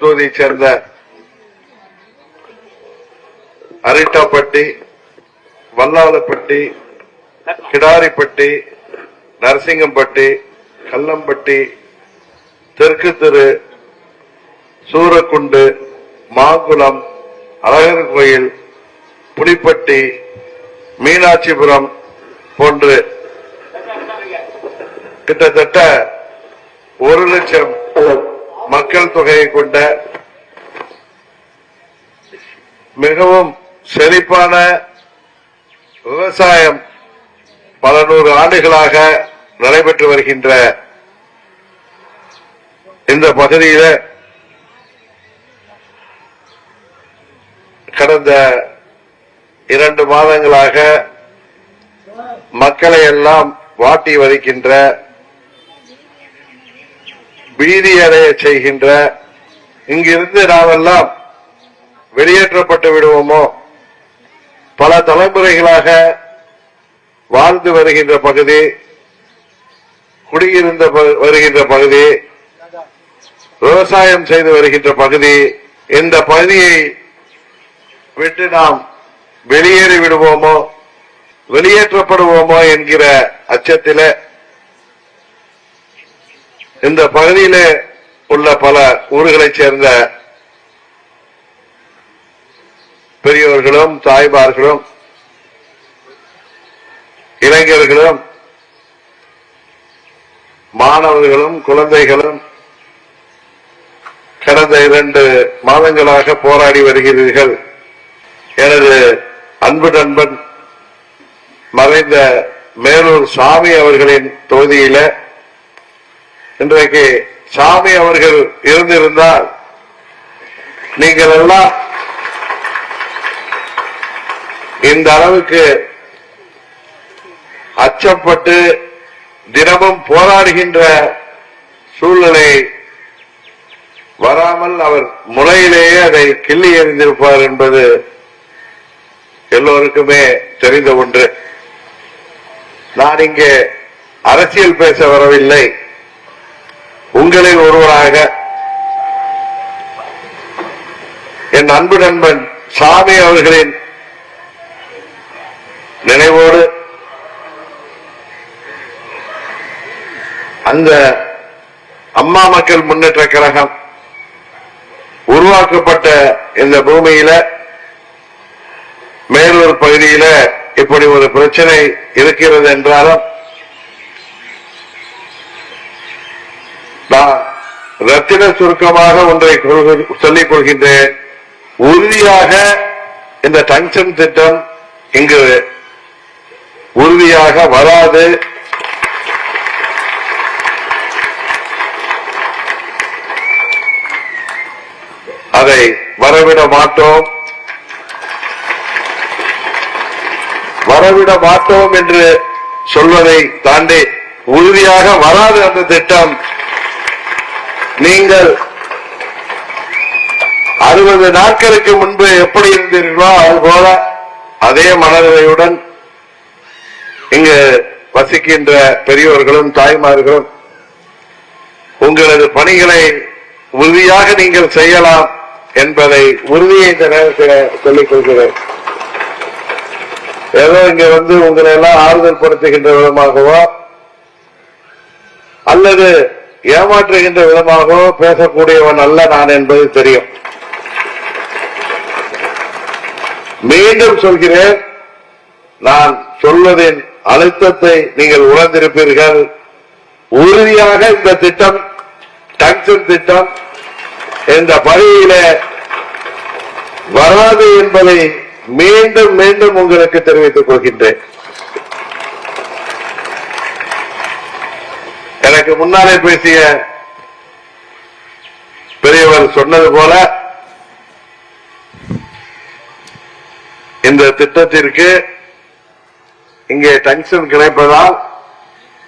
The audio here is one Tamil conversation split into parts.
மேலூர் தொகுதியைச் சேர்ந்த அரிட்டாப்பட்டி, வல்லாளப்பட்டி, கிடாரிப்பட்டி, நரசிங்கம்பட்டி, கல்லம்பட்டி, தெற்கு தெரு, சூரக்குண்டு, மாங்குளம், அழகர் கோயில், புலிப்பட்டி, மீனாட்சிபுரம் போன்று கிட்டத்தட்ட 1 லட்சம் மக்கள் தொகையை கொண்ட மிகவும் செழிப்பான விவசாயம் பல நூறு ஆண்டுகளாக நடைபெற்று வருகின்ற இந்த பகுதியில் கடந்த 2 மாதங்களாக மக்களை எல்லாம் வாட்டி வதைக்கின்ற, பீதியடைய செய்கின்ற, இங்கிருந்து நாமெல்லாம் வெளியேற்றப்பட்டு விடுவோமோ, பல தலைமுறைகளாக வாழ்ந்து வருகின்ற பகுதி, குடியிருந்த வருகின்ற பகுதி, விவசாயம் செய்து வருகின்ற பகுதி, இந்த பகுதியை விட்டு நாம் வெளியேறி விடுவோமோ, வெளியேற்றப்படுவோமோ என்கிற அச்சத்தில் இந்த பகுதியில் உள்ள பல ஊர்களைச் சேர்ந்த பெரியோர்களும் தாய்மார்களும் இளைஞர்களும் மாணவர்களும் குழந்தைகளும் கடந்த 2 மாதங்களாக போராடி வருகிறீர்கள். எனது அன்பு நண்பன் மறைந்த மேலூர் சாமி அவர்களின் தொகுதியில இன்றைக்கு சாமி அவர்கள் இருந்திருந்தால் நீங்கள் எல்லாம் இந்த அளவுக்கு அச்சப்பட்டு தினமும் போராடுகின்ற சூழ்நிலை வராமல் அவர் முறையிலேயே அதை கிள்ளி எறிந்திருப்பார் என்பது எல்லோருக்குமே தெரிந்த ஒன்று. நான் இங்கே அரசியல் பேச வரவில்லை. உங்களில் ஒருவராக என் அன்பு நண்பன் சாமி அவர்களின் நினைவோடு அந்த அம்மா மக்கள் முன்னேற்ற கழகம் உருவாக்கப்பட்ட இந்த பூமியில மேலூர் பகுதியில இப்படி ஒரு பிரச்சனை இருக்கிறது என்றாலும் நான் ரத்தின சுருக்கமாக ஒன்றை சொல்லிக் கொள்கின்றேன். உறுதியாக இந்த டங்ஷன் திட்டம் இங்கு உறுதியாக வராது. அதை வரவிட மாட்டோம். வரவிட மாட்டோம் என்று சொல்வதை தாண்டி உறுதியாக வராது அந்த திட்டம். நீங்கள் 60 நாட்களுக்கு முன்பு எப்படி இருந்தீர்களோ அதுபோல அதே மனநிலையுடன் இங்கு வசிக்கின்ற பெரியோர்களும் தாய்மார்களும் உங்களது பணிகளை உறுதியாக நீங்கள் செய்யலாம் என்பதை உறுதியை இந்த நேரத்தில் சொல்லிக் கொள்கிறேன். ஏதோ இங்க வந்து உங்களை எல்லாம் ஆறுதல் படுத்துகின்ற விதமாகவோ அல்லது ஏமாற்றுகின்ற விதமாகவோ பேசக்கூடியவன் அல்ல நான் என்பது தெரியும். மீண்டும் சொல்கிறேன், நான் சொல்வதின் அழுத்தத்தை நீங்கள் உணர்ந்திருப்பீர்கள். உறுதியாக இந்த திட்டம் டங்ஷன் திட்டம் இந்த பணியில வராது என்பதை மீண்டும் மீண்டும் உங்களுக்கு தெரிவித்துக் கொள்கின்றேன். எனக்கு முன்னாலே பேசிய பெரியவர் சொன்னது போல இந்த திட்டத்திற்கு இங்கே டங்ஷன் கிடைப்பதால்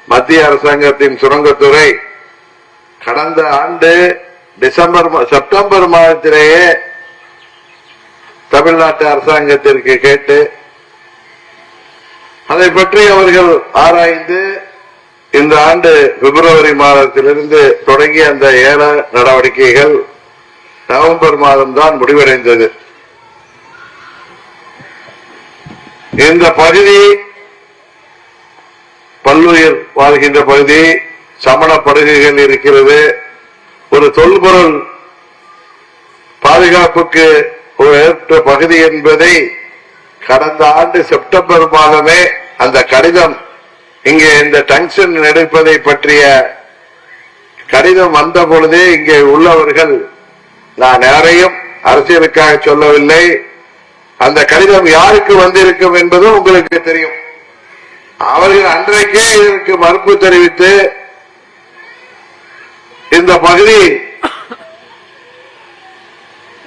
மத்திய அரசாங்கத்தின் சுரங்கத்துறை கடந்த ஆண்டு செப்டம்பர் மாதத்திலேயே தமிழ்நாட்டு அரசாங்கத்திற்கு கேட்டு அதை பற்றி அவர்கள் ஆராய்ந்து இந்த ஆண்டு பிப்ரவரி மாதத்திலிருந்து தொடங்கிய அந்த ஏல நடவடிக்கைகள் நவம்பர் மாதம் தான் முடிவடைந்தது. இந்த பகுதி பல்லுயிர் வாழ்கின்ற பகுதி, சமண படுகைகள் இருக்கிறது. ஒரு தொல்பொருள் பாதுகாப்புக்கு ஏற்ற பகுதி என்பதை கடந்த ஆண்டு செப்டம்பர் மாதமே அந்த கடிதம், இங்கே இந்த டங்ஷன் எடுப்பதை பற்றிய கடிதம் வந்த பொழுதே இங்கே உள்ளவர்கள், நான் யாரையும் அரசியலுக்காக சொல்லவில்லை, அந்த கடிதம் யாருக்கு வந்திருக்கும் என்பதும் உங்களுக்கு தெரியும். அவர்கள் அன்றைக்கே இதற்கு மறுப்பு தெரிவித்து, இந்த பகுதி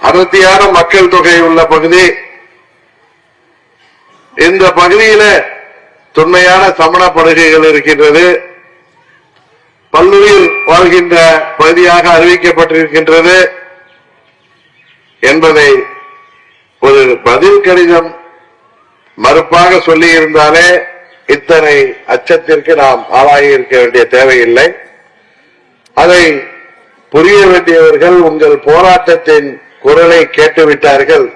அடர்த்தியான மக்கள் தொகை உள்ள பகுதி, இந்த பகுதியில தொன்மையான சமண படுகைகள் இருக்கின்றது, பல்லுயிர் வாழ்கின்ற பகுதியாக அறிவிக்கப்பட்டிருக்கின்றது என்பதை ஒரு பதில் கடிதம் மறுப்பாக சொல்லி இருந்தாலே இத்தனை அச்சத்திற்கு நாம் ஆளாகி இருக்க வேண்டிய தேவையில்லை. அதை புரிய வேண்டியவர்கள் உங்கள் போராட்டத்தின் குரலை கேட்டுவிட்டார்கள்.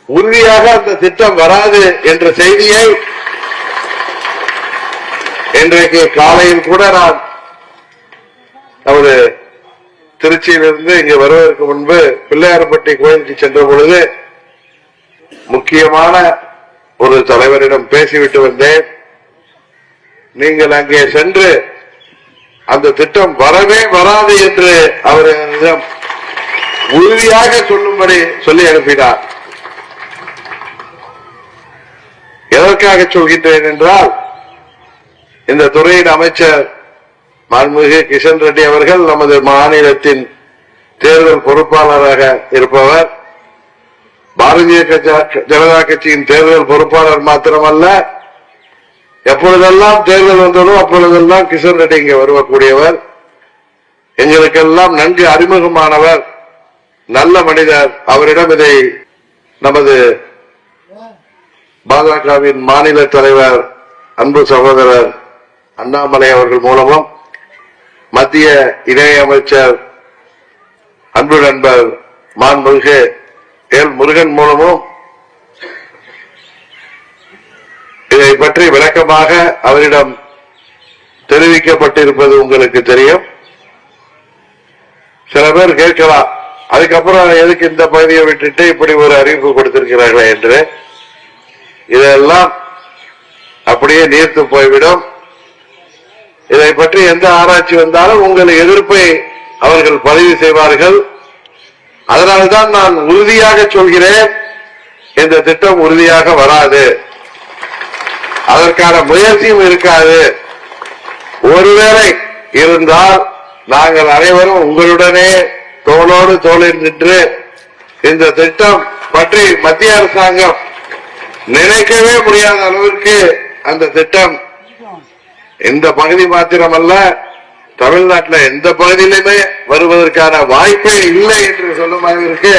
உறுதியாக அந்த திட்டம் வராது என்ற செய்தியை இன்றைக்கு காலையில் கூட நான் நமது திருச்சியிலிருந்து இங்கு வருவதற்கு முன்பு பிள்ளையார்பட்டி கோயிலுக்கு சென்ற பொழுது முக்கியமான ஒரு தலைவரிடம் பேசிவிட்டு வந்தேன். நீங்கள் அங்கே சென்று அந்த திட்டம் வரவே வராது என்று அவரிடம் உறுதியாக சொல்லும்படி சொல்லி அனுப்பினார். எதற்காக சொல்கின்றேன் என்றால், இந்த துறையின் அமைச்சர் மாண்புமிகு கிஷன் ரெட்டி அவர்கள் நமது மாநிலத்தின் தேர்தல் பொறுப்பாளராக இருப்பவர். பாரதிய ஜனதா கட்சியின் தேர்தல் பொறுப்பாளர் மாத்திரமல்ல, எப்பொழுதெல்லாம் தேர்தல் வந்தாலும் அப்பொழுதெல்லாம் கிஷன் ரெட்டி இங்கே வருவக்கூடியவர். எங்களுக்கெல்லாம் நன்கு அறிமுகமானவர், நல்ல மனிதர். அவரிடம் இதை நமது பாஜகவின் மாநில தலைவர் அன்பு சகோதரர் அண்ணாமலை அவர்கள் மூலமும், மத்திய இணையமைச்சர் அன்பு நண்பர் மாண்புமிகு எல் முருகன் மூலமும் இதை பற்றி விளக்கமாக அவரிடம் தெரிவிக்கப்பட்டிருப்பது உங்களுக்கு தெரியும். சில பேர் கேட்கலாம், அதுக்கப்புறம் எதுக்கு இந்த பகுதியை விட்டுட்டு இப்படி ஒரு அறிவிப்பு கொடுத்திருக்கிறார்களே என்று. இதெல்லாம் அப்படியே நீர்த்து போய்விடும். இதை பற்றி எந்த ஆராய்ச்சி வந்தாலும் உங்கள் எதிர்ப்பை அவர்கள் பதிவு செய்வார்கள். அதனால்தான் நான் உறுதியாக சொல்கிறேன், இந்த திட்டம் உறுதியாக வராது, அதற்கான முயற்சியும் இருக்காது. ஒருவேளை இருந்தால் நாங்கள் அனைவரும் உங்களுடனே தோளோடு தோளில் நின்று இந்த திட்டம் பற்றி மத்திய அரசாங்கம் நினைக்கவே முடியாத அளவிற்கு அந்த திட்டம் இந்த பகுதி மாத்திரமல்ல, தமிழ்நாட்டில் எந்த பகுதியிலுமே வருவதற்கான வாய்ப்பே இல்லை என்று சொல்லும் அளவிற்கு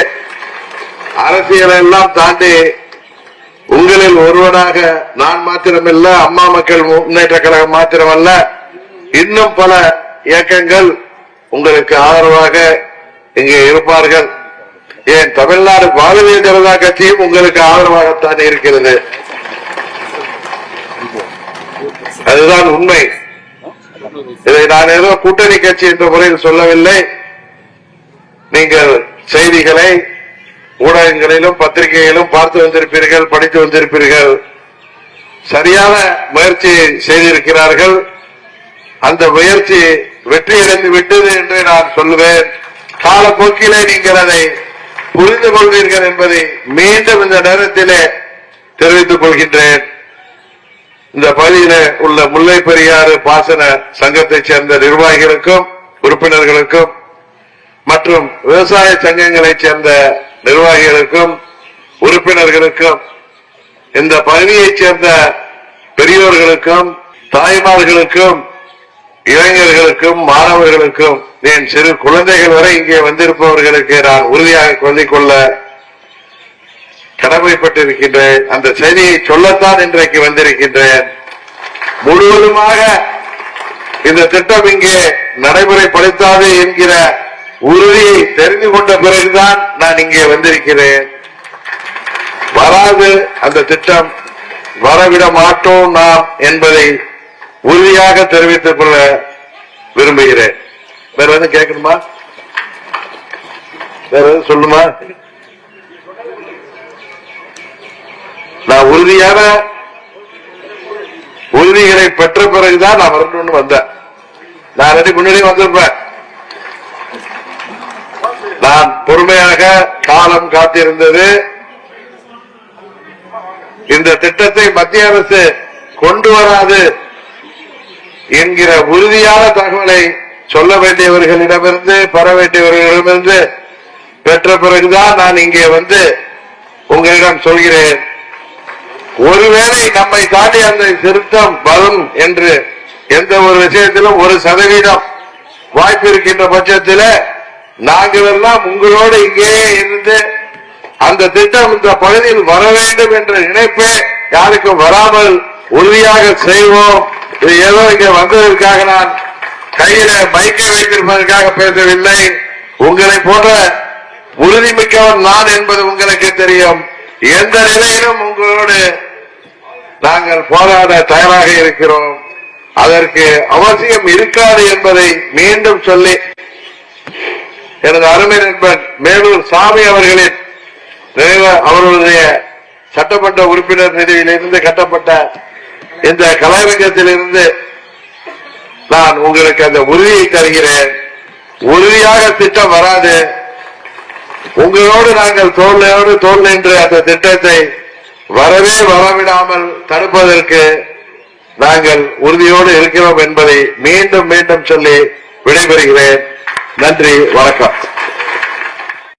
அரசியலை எல்லாம் தாண்டி உங்களில் ஒருவனாக நான் மாத்திரமல்ல, அம்மா மக்கள் முன்னேற்ற கழகம் மாத்திரமல்ல, இன்னும் பல இயக்கங்கள் உங்களுக்கு ஆதரவாக இங்கே இருப்பார்கள். ஏன் தமிழ்நாடு பாரதிய ஜனதா கட்சியும் உங்களுக்கு ஆதரவாகத்தான் இருக்கிறது. அதுதான் உண்மை. இதை நான் ஏதோ கூட்டணி கட்சி என்ற முறையில் சொல்லவில்லை. நீங்கள் செய்திகளை ஊடகங்களிலும் பத்திரிகைகளிலும் பார்த்து வந்திருப்பீர்கள், படித்து வந்திருப்பீர்கள். சரியான முயற்சி செய்திருக்கிறார்கள். அந்த முயற்சி வெற்றியடைந்து விட்டது என்று நான் சொல்லுவேன். காலப்போக்கிலே நீங்கள் அதை புரிந்து கொள்வீர்கள் என்பதை மீண்டும் இந்த நேரத்திலே தெரிவித்துக் கொள்கின்றேன். இந்த பகுதியில் உள்ள முல்லை பெரியாறு பாசன சங்கத்தைச் சேர்ந்த நிர்வாகிகளுக்கும் உறுப்பினர்களுக்கும் மற்றும் விவசாய சங்கங்களைச் சேர்ந்த நிர்வாகிகளுக்கும் உறுப்பினர்களுக்கும் இந்த பகுதியைச் சேர்ந்த பெரியோர்களுக்கும் தாய்மார்களுக்கும் இளைஞர்களுக்கும் மாணவர்களுக்கும் என் சிறு குழந்தைகள் வரை இங்கே வந்திருப்பவர்களுக்கு நான் உறுதியாக சொல்லிக் கொள்ள கடமைப்பட்டிருக்கின்றேன். அந்த செய்தியை சொல்லத்தான் இன்றைக்கு வந்திருக்கின்றேன். முழுவதுமாக இந்த திட்டம் இங்கே நடைமுறைப்படுத்தாது என்கிற உறுதியை தெரிந்து கொண்ட பிறகுதான் நான் இங்கே வந்திருக்கிறேன். வராது அந்த திட்டம், வரவிட மாட்டோம் நாம் என்பதை உறுதியாக தெரிவித்துக் கொள்ள விரும்புகிறேன். வேற எதுவும் கேட்கணுமா? வேற எதுவும் சொல்லுமா? நான் உறுதியான உறுதிகளை பெற்ற பிறகுதான் நான் வரணும்னு வந்தேன். நான் முன்னாடியே வந்திருப்பேன். நான் பொறுமையாக காலம் காத்திருந்தது. இந்த திட்டத்தை மத்திய அரசு கொண்டு வராது என்கிற உறுதியான தகவலை சொல்ல வேண்டியவர்களிடமிருந்து, பெற வேண்டியவர்களிடமிருந்து பெற்ற பிறகுதான் நான் இங்கே வந்து உங்களிடம் சொல்கிறேன். ஒருவேளை நம்மை தாண்டி அந்த திருத்தம் வரும் என்று எந்த ஒரு விஷயத்திலும் 1% வாய்ப்பு இருக்கின்ற பட்சத்தில் நாங்கள் எல்லாம் உங்களோடு இங்கே இருந்து அந்த திட்டம் இந்த பகுதியில் வர வேண்டும் என்ற நினைப்பே யாருக்கும் வராமல் உறுதியாக செய்வோம். இது ஏதோ இங்க வந்ததற்காக நான் கையில மைக்கை வைத்திருப்பதற்காக பேசவில்லை. உங்களை போன்ற உறுதிமிக்கவன் நான் என்பது உங்களுக்கு தெரியும். எந்த நிலையிலும் உங்களோடு நாங்கள் போராட தயாராக இருக்கிறோம். அதற்கு அவசியம் இருக்காது என்பதை மீண்டும் சொல்லி எனது அருமை நண்பன் மேலூர் சாமி அவர்களின் அவர்களுடைய சட்டமன்ற உறுப்பினர் நிதியிலிருந்து கட்டப்பட்ட இந்த கலையரங்கத்திலிருந்து நான் உங்களுக்கு அந்த உறுதியை தருகிறேன். உறுதியாக திட்டம் வராது. உங்களோடு நாங்கள் தோள் நின்று அந்த திட்டத்தை வரவே வரவிடாமல் தடுப்பதற்கு நாங்கள் உறுதியோடு இருக்கிறோம் என்பதை மீண்டும் மீண்டும் சொல்லி விடைபெறுகிறேன். நன்றி, வணக்கம்.